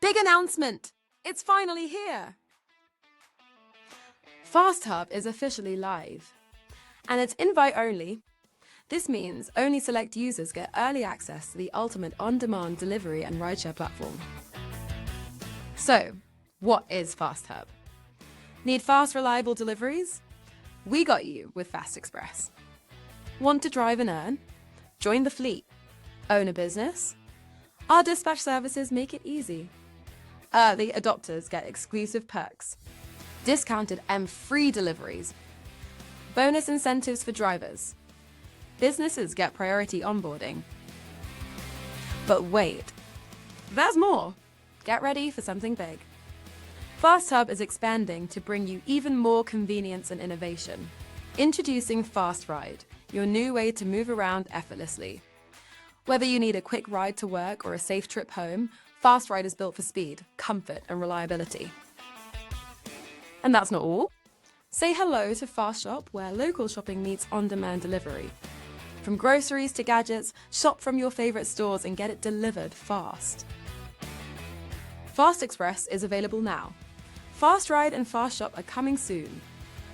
Big announcement! It's finally here! FAASTHUB is officially live, and it's invite only. This means only select users get early access to the ultimate on-demand delivery and rideshare platform. So, what is FAASTHUB? Need fast, reliable deliveries? We got you with Fast Express. Want to drive and earn? Join the fleet. Own a business? Our dispatch services make it easy. Early adopters get exclusive perks, discounted and free deliveries, bonus incentives for drivers. Businesses get priority onboarding. But wait, there's more. Get ready for something big. FAASTHUB is expanding to bring you even more convenience and innovation. Introducing Fast Ride, your new way to move around effortlessly. Whether you need a quick ride to work or a safe trip home, Fast Ride is built for speed, comfort, and reliability. And that's not all. Say hello to Fast Shop, where local shopping meets on-demand delivery. From groceries to gadgets, shop from your favorite stores and get it delivered fast. Fast Express is available now. Fast Ride and Fast Shop are coming soon.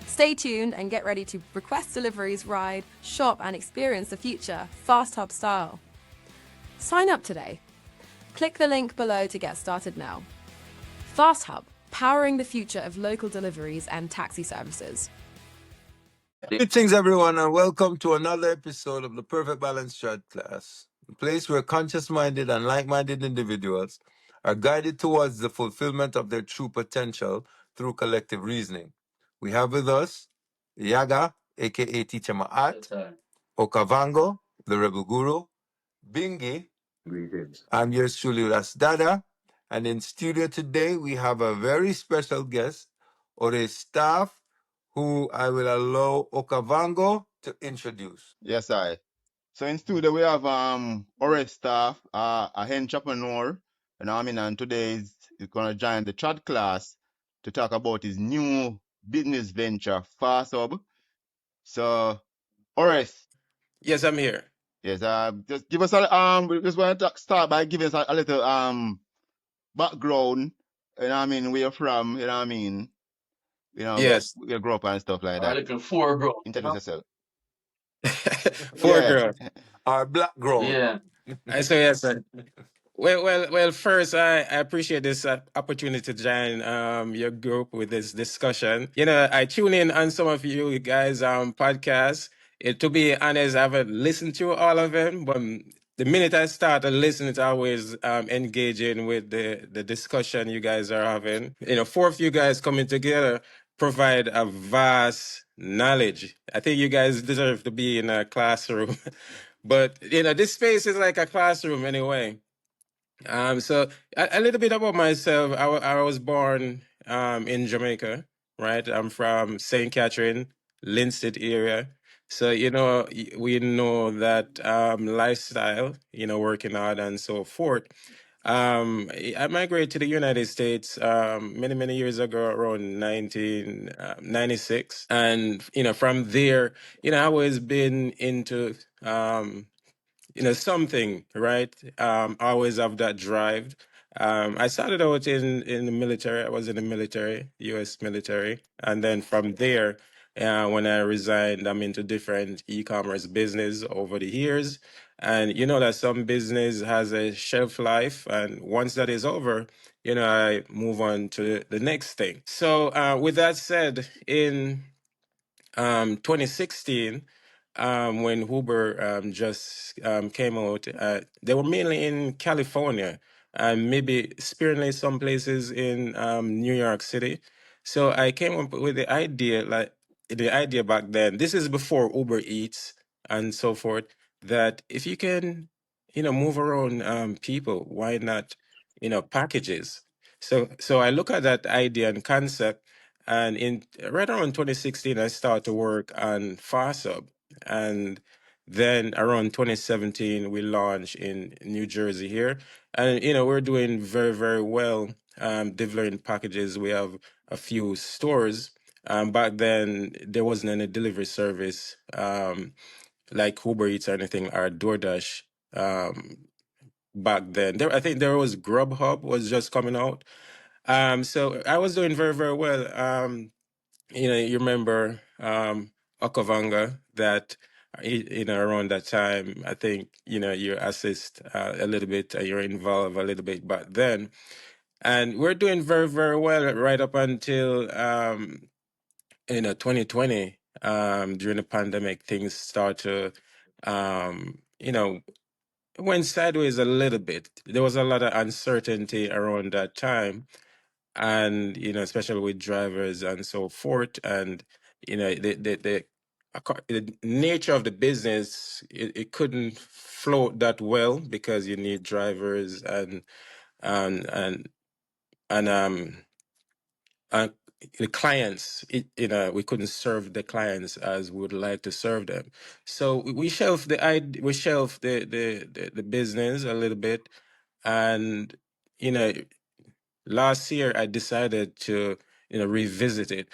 Stay tuned and get ready to request deliveries, ride, shop, and experience the future FAASTHUB style. Sign up today. Click the link below to get started now. FAASTHUB, powering the future of local deliveries and taxi services. Greetings, everyone, and welcome to another episode of the Perfect Balance Trodclass, the place where conscious-minded and like-minded individuals are guided towards the fulfillment of their true potential through collective reasoning. We have with us Yaga, aka Teacher Ma'at, Okavango, the Rebel Guru, Bingi, I'm yours truly, Horace Dada, and in studio today we have a very special guest, Horace Taffe, who I will allow Okavango to introduce. Yes, I. So in studio we have Horace Taffe, a entrepreneur, you know what I mean, and today he's gonna join the Trodclass to talk about his new business venture, FAASTHUB. So Horace, Yes, I'm here. yes, just give us a we just want to start by giving us a little background, you know what I mean, where you're from, you know what I mean, Yes. where you grew up and stuff like that. Little foreground. Introduce yourself. For Yeah. girl. Our black grown. Yeah. I say yes. Well. First, I appreciate this opportunity to join your group with this discussion. You know, I tune in on some of you guys' podcasts. To be honest, I haven't listened to all of them, but the minute I start to listen, it's always engaging with the discussion you guys are having. You know, four of you guys coming together provide a vast knowledge. I think you guys deserve to be in a classroom. But you know, this space is like a classroom anyway. So a little bit about myself. I was born in Jamaica, right? I'm from St. Catherine, Linstead area. So you know, we know that lifestyle, you know, working hard and so forth. I migrated to the United States many years ago, around 1996, and you know, from there, you know, I always been into you know, something, right? I always have that drive. I started out in the military. I was in the military, U.S. military, and then from there, when I resigned, I'm into different e-commerce business over the years. And you know that some business has a shelf life, and once that is over, you know, I move on to the next thing. So, with that said, in 2016, when Uber just came out, they were mainly in California and maybe sparingly some places in New York City. So I came up with the idea back then. This is before Uber Eats and so forth. That if you can, you know, move around people, why not, you know, packages? So I look at that idea and concept, and in right around 2016, I started to work on FAASTHUB. And then around 2017, we launched in New Jersey here. And, you know, we're doing very well delivering packages. We have a few stores. Back then, there wasn't any delivery service like Uber Eats or anything, or DoorDash back then. I think there was Grubhub was just coming out. So I was doing very, very well. You remember Okavanga that around that time, I think you assist a little bit, you're involved a little bit back then, and we're doing very, very well right up until 2020. During the pandemic, things start to it went sideways a little bit. There was a lot of uncertainty around that time, and especially with drivers and so forth, and the nature of the business, it couldn't float that well because you need drivers and and and uh, the clients. We couldn't serve the clients as we would like to serve them, so we shelved the business a little bit, and you know last year I decided to revisit it.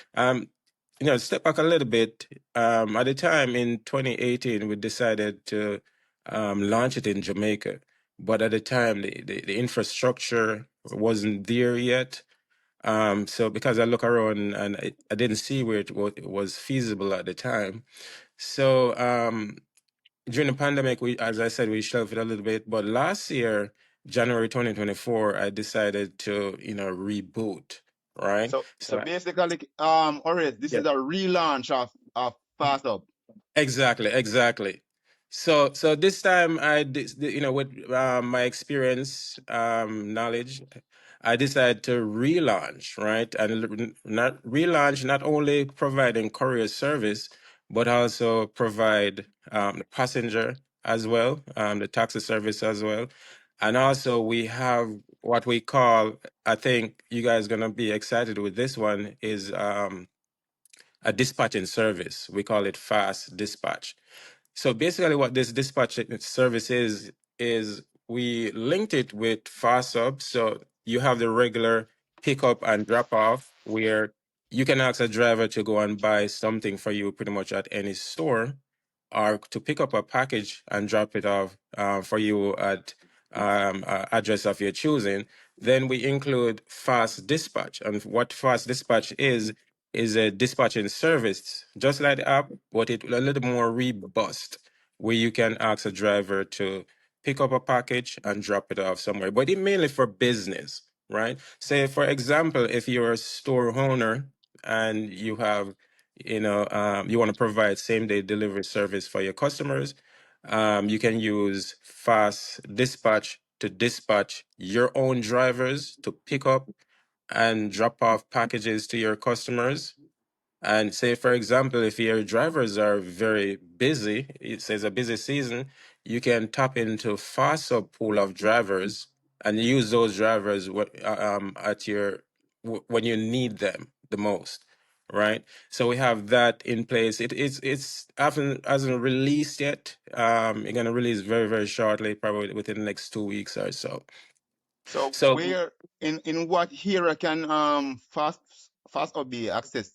Step back a little bit. At the time in 2018, we decided to launch it in Jamaica, but at the time the infrastructure wasn't there yet. So because I look around and I didn't see where it was feasible at the time. So during the pandemic, as I said, we shelved it a little bit. But last year, January 2024, I decided to, reboot, right? So So basically, Horace, this yeah. is a relaunch of FAASTHUB. Exactly. So this time I did, with my experience, knowledge, I decided to relaunch, right? And not relaunch, not only providing courier service, but also provide the passenger as well, the taxi service as well. And also we have what we call, I think you guys gonna be excited with this one, is a dispatching service. We call it fast dispatch. So basically, what this dispatch service is we linked it with FAASTHUB. So you have the regular pick up and drop off where you can ask a driver to go and buy something for you pretty much at any store, or to pick up a package and drop it off for you at address of your choosing. Then we include fast dispatch, and what fast dispatch is a dispatching service, just like the app, but it a little more robust, where you can ask a driver to pick up a package and drop it off somewhere. But it mainly for business, right? Say, for example, if you're a store owner and you have, you want to provide same day delivery service for your customers, you can use fast dispatch to dispatch your own drivers to pick up and drop off packages to your customers. And say, for example, if your drivers are very busy, it says a busy season, you can tap into FAASTHUB pool of drivers and use those drivers at when you need them the most, right? So we have that in place. It's often hasn't released yet. It's gonna release very, very shortly, probably within the next 2 weeks or so. So So where in what era can FAASTHUB be access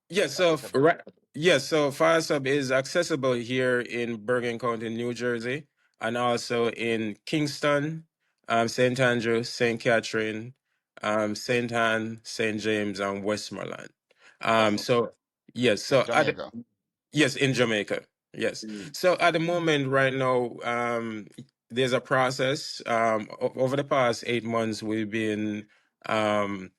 Yeah, so f- accessible? right, yeah, so FireSub is accessible here in Bergen County, New Jersey, and also in Kingston, St. Andrew, St. Catherine, St. Anne, St. James, and Westmoreland. Awesome. So yes, In so Jamaica. yes, in Jamaica, yes. So at the moment, right now, there's a process. Over the past 8 months, we've been um,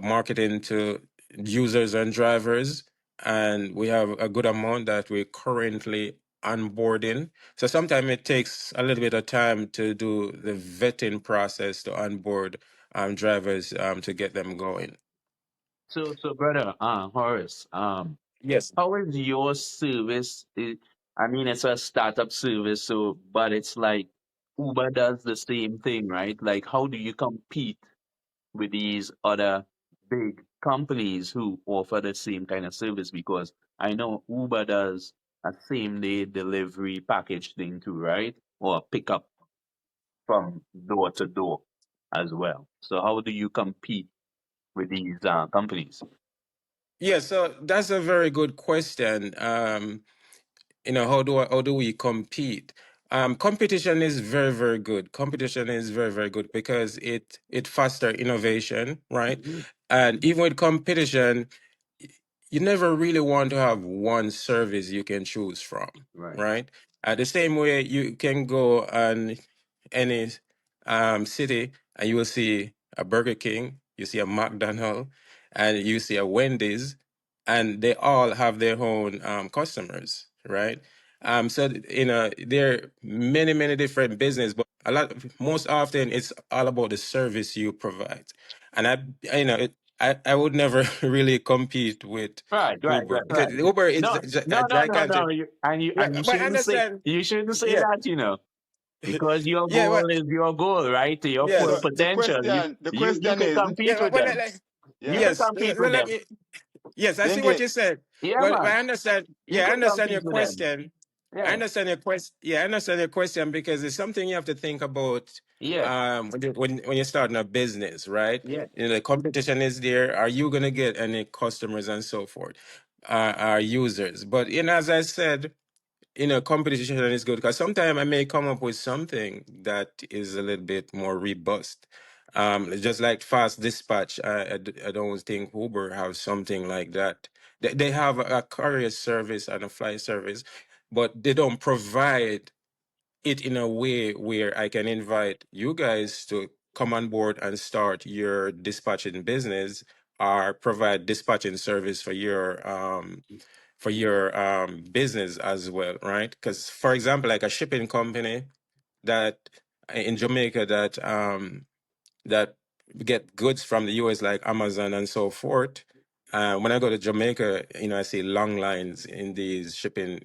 marketing to users and drivers, and we have a good amount that we're currently onboarding. So sometimes it takes a little bit of time to do the vetting process to onboard drivers to get them going. So brother, Horace, Yes. how is your service? I mean, it's a startup service, so but it's like Uber does the same thing, right? Like, how do you compete with these other big companies who offer the same kind of service? Because I know Uber does a same day delivery package thing too, right? Or pickup from door to door as well. So how do you compete with these companies? Yeah, so that's a very good question. How do we compete? Competition is very, very good. Competition is very, very good because it fosters innovation, right? Mhm. And even with competition, you never really want to have one service you can choose from, Right. right? The same way you can go on any city and you will see a Burger King, you see a McDonald's, and you see a Wendy's, and they all have their own customers, right? So there are many, many different business, but most often it's all about the service you provide. And I would never really compete with Right, right, Uber right, because right. Uber is No, a no, no, no, gigantic. no. Yeah, You but I shouldn't say understand. Yeah, that, because your yeah, goal is your goal, right? To your full So yes, potential. the You question can is, compete yeah, with them. You yeah, can yes. compete with Let them. me. Yes, I see what Dengue, you said. Yeah, Well, man. I understand. You Yeah, I can understand compete your with them. question. I Yeah, understand your question. Yeah, I understand your question because it's something you have to think about yeah, when you're starting a business, right? yeah. The competition is there. Are you gonna get any customers and so forth? Are users? But as I said, competition is good because sometimes I may come up with something that is a little bit more robust. Just like fast dispatch, I don't think Uber have something like that. They have a courier service and a flight service, but they don't provide it in a way where I can invite you guys to come on board and start your dispatching business or provide dispatching service for your business as well, right? Because for example, like a shipping company that in Jamaica that get goods from the US like Amazon and so forth. When I go to Jamaica, I see long lines in these shipping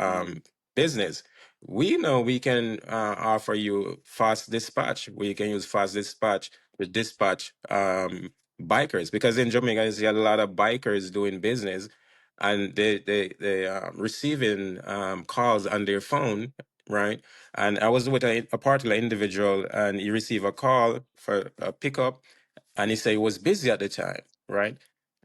Mm. um, business. We know we can offer you fast dispatch. We can use fast dispatch to dispatch bikers because in Jamaica, I see a lot of bikers doing business and they receiving calls on their phone, right? And I was with a particular individual, and he received a call for a pickup, and he said he was busy at the time, right?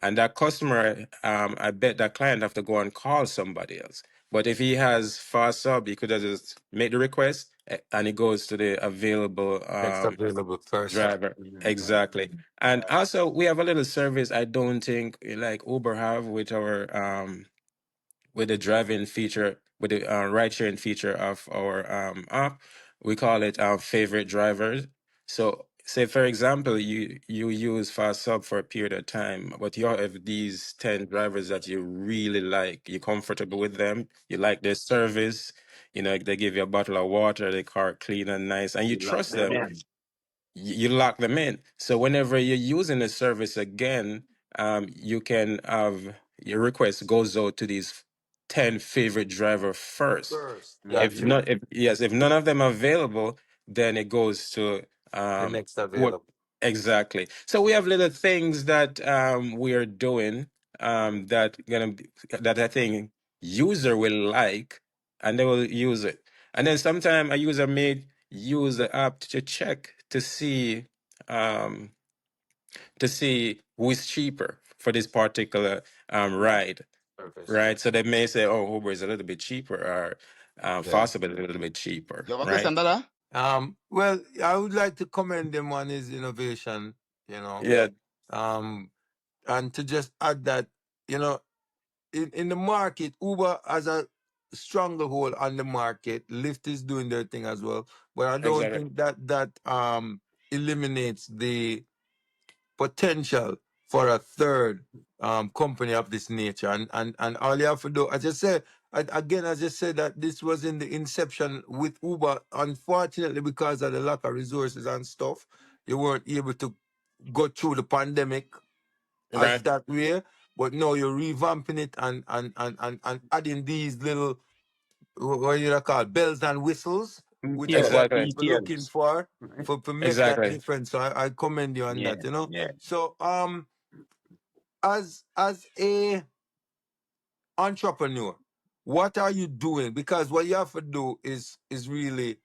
And that customer, I bet that client have to go and call somebody else. But if he has fast sub, he could have just make the request, and it goes to the available Next available person. driver. Yeah, right. Exactly. And also, we have a little service I don't think like Uber have with the driving feature, with the ride sharing feature of our app. We call it favorite drivers. So, say for example, you use FastSub for a period of time, but you have these 10 drivers that you really like. You're comfortable with them. You like their service. They give you a bottle of water, the car clean and nice, and you You lock trust them them. in. You lock them in. So whenever you're using the service again, you can have your request goes out to these 10 favorite driver first. First, Mm. got you. If none of them are available, then it goes to The um next what available. exactly. So we have little things that we are doing that I think user will like and they will use it. And then sometimes a user may use the app to check um, to see who is cheaper for this particular Right. ride, Service. right? So they may say, "Oh, Uber is a little bit cheaper," or Yeah. "Faster, but a little bit cheaper," you have a right? question, Dada? Well, I would like to commend him on his innovation, you know. Yeah, Um, and to just add that, you know, in the market, Uber has a stronger hold on the market. Lyft is doing their thing as well, but I don't exactly. think that eliminates the potential for a third company of this nature. And all you have to do, I just said that this was in the inception with Uber. Unfortunately, because of the lack of resources and stuff, you weren't able to go through the pandemic as Right. that way. But now you're revamping it and adding these little what you call bells and whistles, which is Details, what Exactly. people looking details. for Right? to make that Exactly. difference. So I commend you on Yeah, that, you know. yeah. So as a entrepreneur, what are you doing? Because what you have to do is really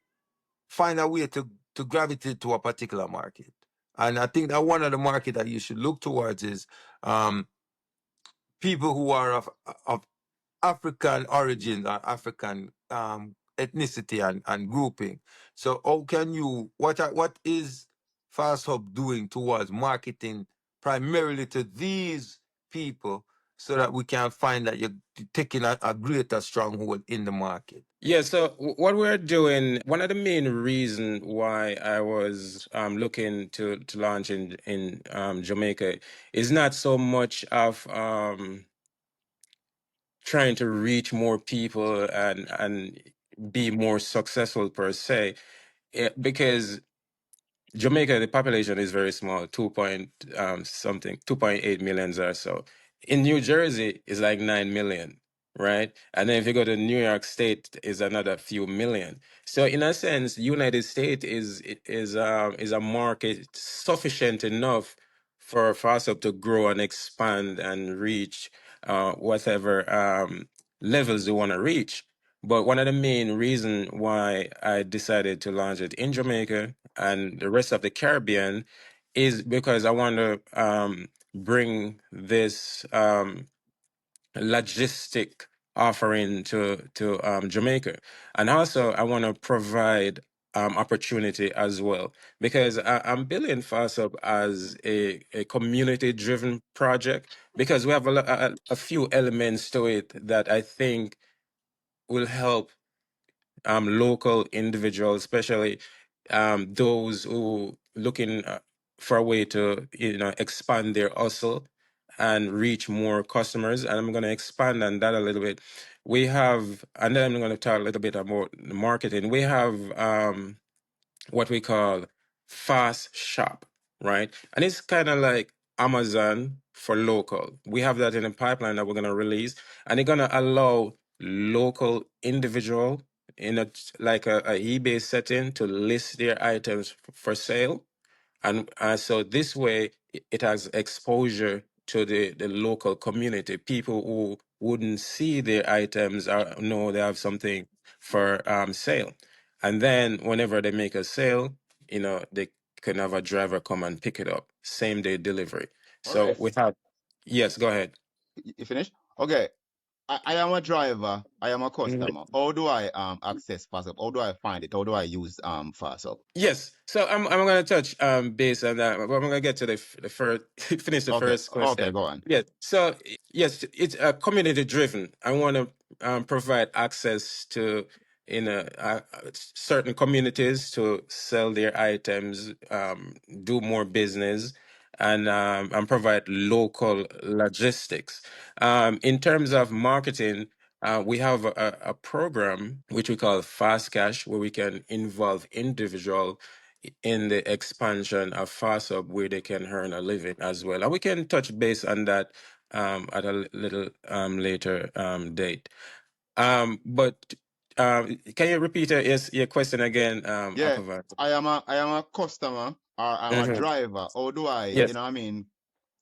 find a way to gravitate to a particular market. And I think that one of the market that you should look towards is people who are of African origins or African ethnicity and grouping. So how can you what is Fast Hub doing towards marketing primarily to these people so that we can find that you're taking a greater stronghold in the market? Yeah, so what we're doing, one of the main reason why I was looking to launch in Jamaica is not so much of trying to reach more people and be more successful per se, because Jamaica, the population is very small, 2.8 millions or so. In New Jersey, is like 9 million, right? And then if you go to New York State, is another few million. So in a sense, United States is a market sufficient enough for FAASTHUB to grow and expand and reach whatever levels they want to reach. But one of the main reasons why I decided to launch it in Jamaica and the rest of the Caribbean is because I want to bring this logistic offering to Jamaica, and also I want to provide opportunity as well, because I'm building FASTUB as a community driven project, because we have a few elements to it that I think will help local individuals, especially those who looking for a way to expand their hustle and reach more customers. And I'm going to expand on that a little bit. We have, and then I'm going to talk a little bit about the marketing. We have what we call fast shop, right? And it's kind of like Amazon for local. We have that in the pipeline that we're going to release, and it's going to allow local individual in a eBay setting to list their items for sale. And so this way it has exposure to the local community, people who wouldn't see their items or know they have something for sale. And then whenever they make a sale, they can have a driver come and pick it up, same day delivery. So Horace, we have, yes, go ahead. you finished? Okay. I am a driver. I am a Mhm. customer. How do I access FAASTHUB? How do I find it? How do I use FAASTHUB? Yes, so I'm going to touch base on that, but I'm going to get to the first finish the Okay. first Okay. question. Go on. Yes, so yes, it's community driven. I want to provide access to certain communities to sell their items, do more business, and provide local logistics. In terms of marketing, we have a program which we call Fast Cash, where we can involve individual in the expansion of FASTUB, where they can earn a living as well. And we can touch base on that at a little later date. But can you repeat your question again, Yeah. Akavan? I am a customer or I'm a Mhm. driver. How do I, Yes.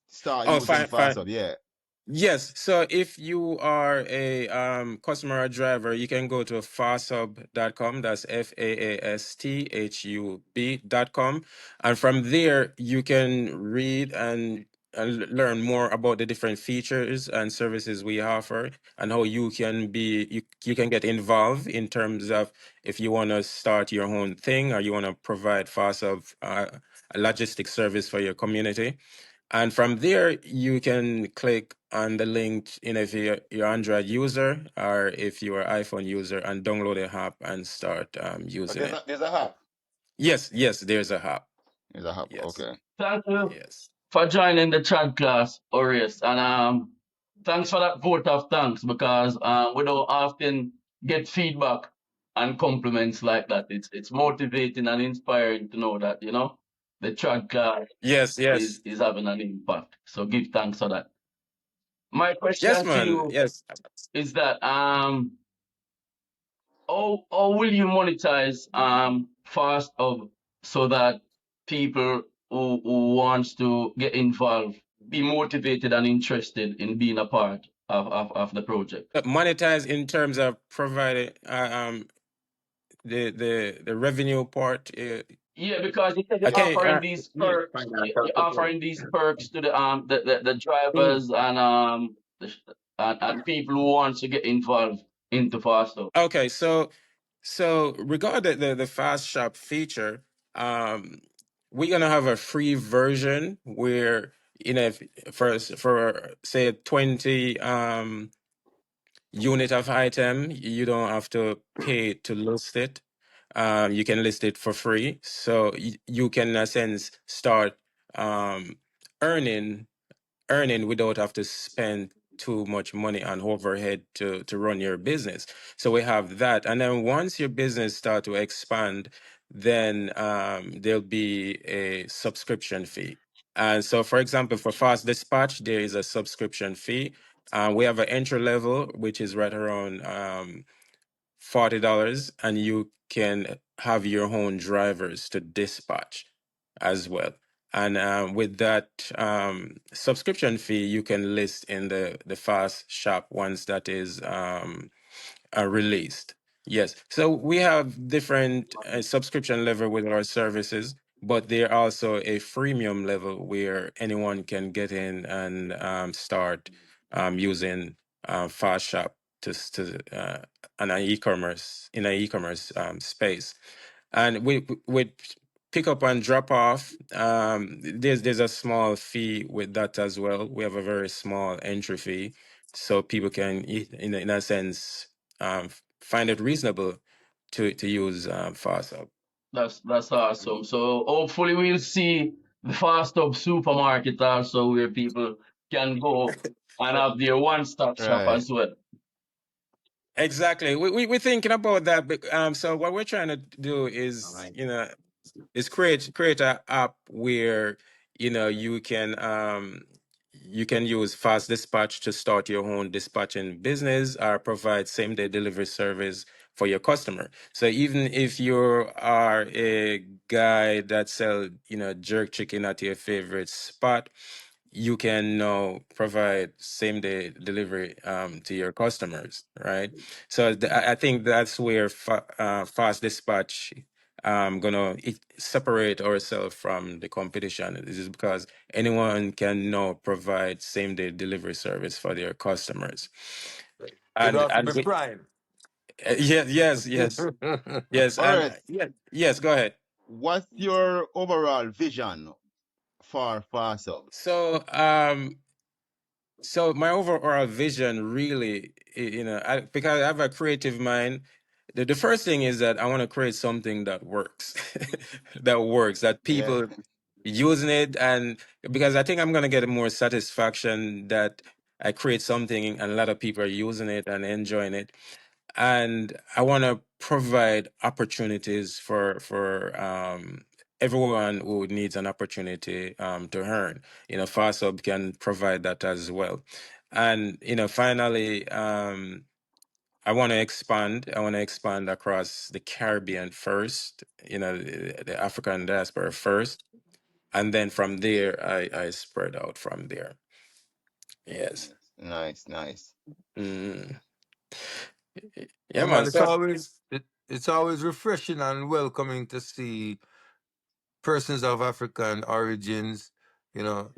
start Oh, using fine, fine. FAASTHUB? Yeah. Yes. So if you are a customer or driver, you can go to FAASTHUB.com. That's FAASTHUB.com. And from there, you can read and learn more about the different features and services we offer, and how you can get involved in terms of if you want to start your own thing, or you want to provide FAASTHUB a logistic service for your community. And from there, you can click on the link, if you're Android user or if you're iPhone user, and download the app and start So using there's it. a hub. Yes, there's a app. There's a hub. Yes, Okay. Thank you yes. for joining the Trodclass, Horace, and thanks for that vote of thanks, because we don't often get feedback and compliments like that. It's motivating and inspiring to know that the Trodclass Yes, yes. is having an impact. So give thanks for that. My Yes, question to man. you Yes. is that how will you monetize FAASTHUB so that people who wants to get involved be motivated and interested in being a part of the project? Monetize in terms of providing the revenue part. Yeah, because you said you're Okay. offering these perks. You're Financial support. offering these perks to the Mm, drivers and people who wants to get involved into FAASTHUB. okay. So So regarding the fast shop feature, we're gonna have a free version where, if for say 20 unit of item, you don't have to pay to list it. You can list it for free, so you can in a sense start um, earning without have to spend too much money on overhead to run your business. So we have that, and then once your business start to expand, then there'll be a subscription fee. And so, for example, for Fast Dispatch, there is a subscription fee. We have an entry level, which is right around $40, and you can have your own drivers to dispatch as well. And with that subscription fee, you can list in the fast shop once that is released. Yes. So we have different subscription level with our services, but there are also a freemium level where anyone can get in and start using Fast Shop on an e-commerce in an e-commerce space. And with pick up and drop off, there's a small fee with that as well. We have a very small entry fee, so people can, in a sense, find it reasonable to use FAASTHUB. That's awesome. So hopefully we'll see the Fast Up supermarket also where people can go and have their one-stop shop Right. as well. Exactly. We're thinking about that. So what we're trying to do is, is create an app where you can use Fast Dispatch to start your own dispatching business or provide same day delivery service for your customer. So even if you are a guy that sell jerk chicken at your favorite spot, you can now provide same day delivery to your customers, right? So I think that's where Fast Dispatch gonna separate ourselves from the competition. This is because anyone can now provide same day delivery service for their customers. You don't And have to be prime. yes, and Horace, yes, go ahead. what's your overall vision for FAASTHUB? So my overall vision really, because I have a creative mind, the first thing is that I want to create something that works, that Yeah. people using it, and because I think I'm gonna get more satisfaction that I create something and a lot of people are using it and enjoying it, and I want to provide opportunities for everyone who needs an opportunity to earn. FASOB can provide that as well, and finally, I want to expand. I want to expand across the Caribbean first. The African diaspora first, and then from there, I spread out from there. Yes. Nice, nice. Mm. Yeah, Yeah, man. man, So. it's always refreshing and welcoming to see persons of African origins,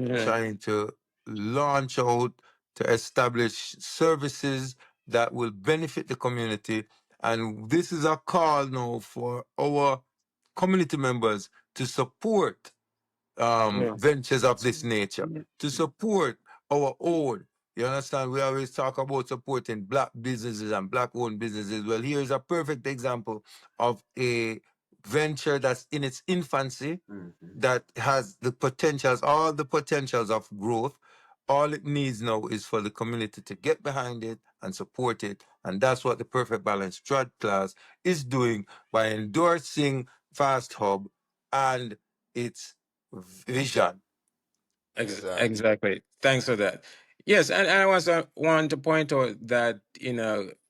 Mhm. trying to launch out to establish services that will benefit the community. And this is a call now for our community members to support Yeah. ventures of this nature, to support our own. You understand? We always talk about supporting black businesses and black owned businesses. Well, here is a perfect example of a venture that's in its infancy, that has the potentials, all the potentials of growth. All it needs now is for the community to get behind it and support it. And that's what the Perfect Balance Trodclass is doing by endorsing Fast Hub and its vision. Exactly. Exactly. Thanks for that. Yes, and I also want to point out that,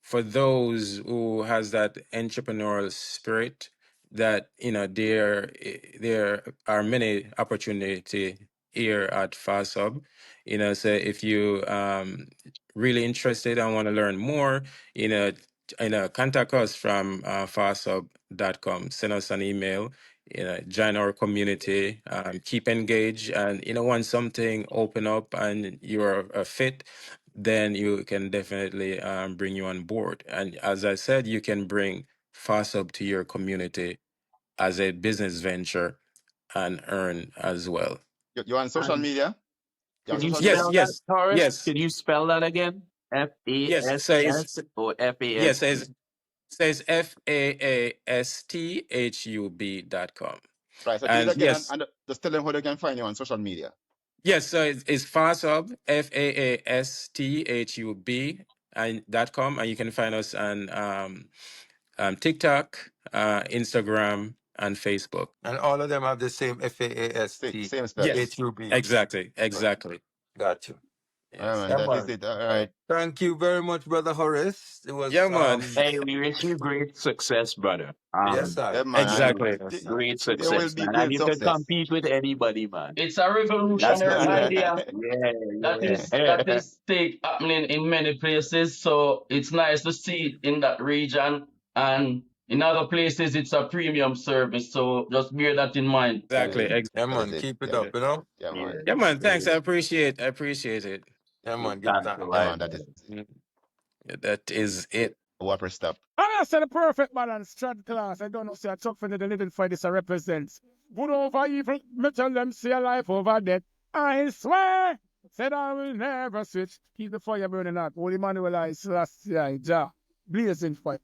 for those who has that entrepreneurial spirit, that, there are many opportunity here at FASUB. So if you really interested and want to learn more, contact us from fasub.com. Send us an email, join our community, keep engaged, and once something open up and you're a fit, then you can definitely bring you on board. And as I said, you can bring FAASTHUB to your community as a business venture and earn as well. You on social And media? You on can you social Yes, media? spell that, yes, Horace? yes, Can you spell that again? F A yes. S So S it's or F A S yes, T? says FAASTHUB.com. Right. So do it And again yes, and just tell them how they can find you on social media. yes, so it's FAASTHUB, FAASTHUB and .com, and you can find us on TikTok, Instagram, and Facebook. And all of them have the same FAAST Same spelling. Yes, HUB. exactly, Right. exactly. Got you. Yeah, Yes. man, Yeah, that is man. it. All right. Thank you very much, Brother Horace. It Yeah, was man. Hey, we wish you great success, brother. yes, Yeah, I. man. And Exactly. Yes, I. Great there will success, be man. And great you can success. compete with anybody, man. It's a That's the revolutionary deal. idea Yeah, that yeah. is happening in many places. So it's nice to see it in that region, and in other places it's a premium service. So just bear that in mind. Exactly. Yeah, That is man. it. Keep it Yeah, up, you know? yeah, man. Yeah, man. Thanks. Yeah. I appreciate it. Yeah, Good man. Give time thanks. for Yeah, life, man. That is brother. Mm. Yeah, that is it. Whopper stop. I said the perfect balance, Trodclass. I don't know, say I talk for the living for this I represent. Good over evil, me tell them see a life over death. I swear, said I will never switch. Keep the fire burning hot. Holy Manuel I Selassie, Jah, blazing fire.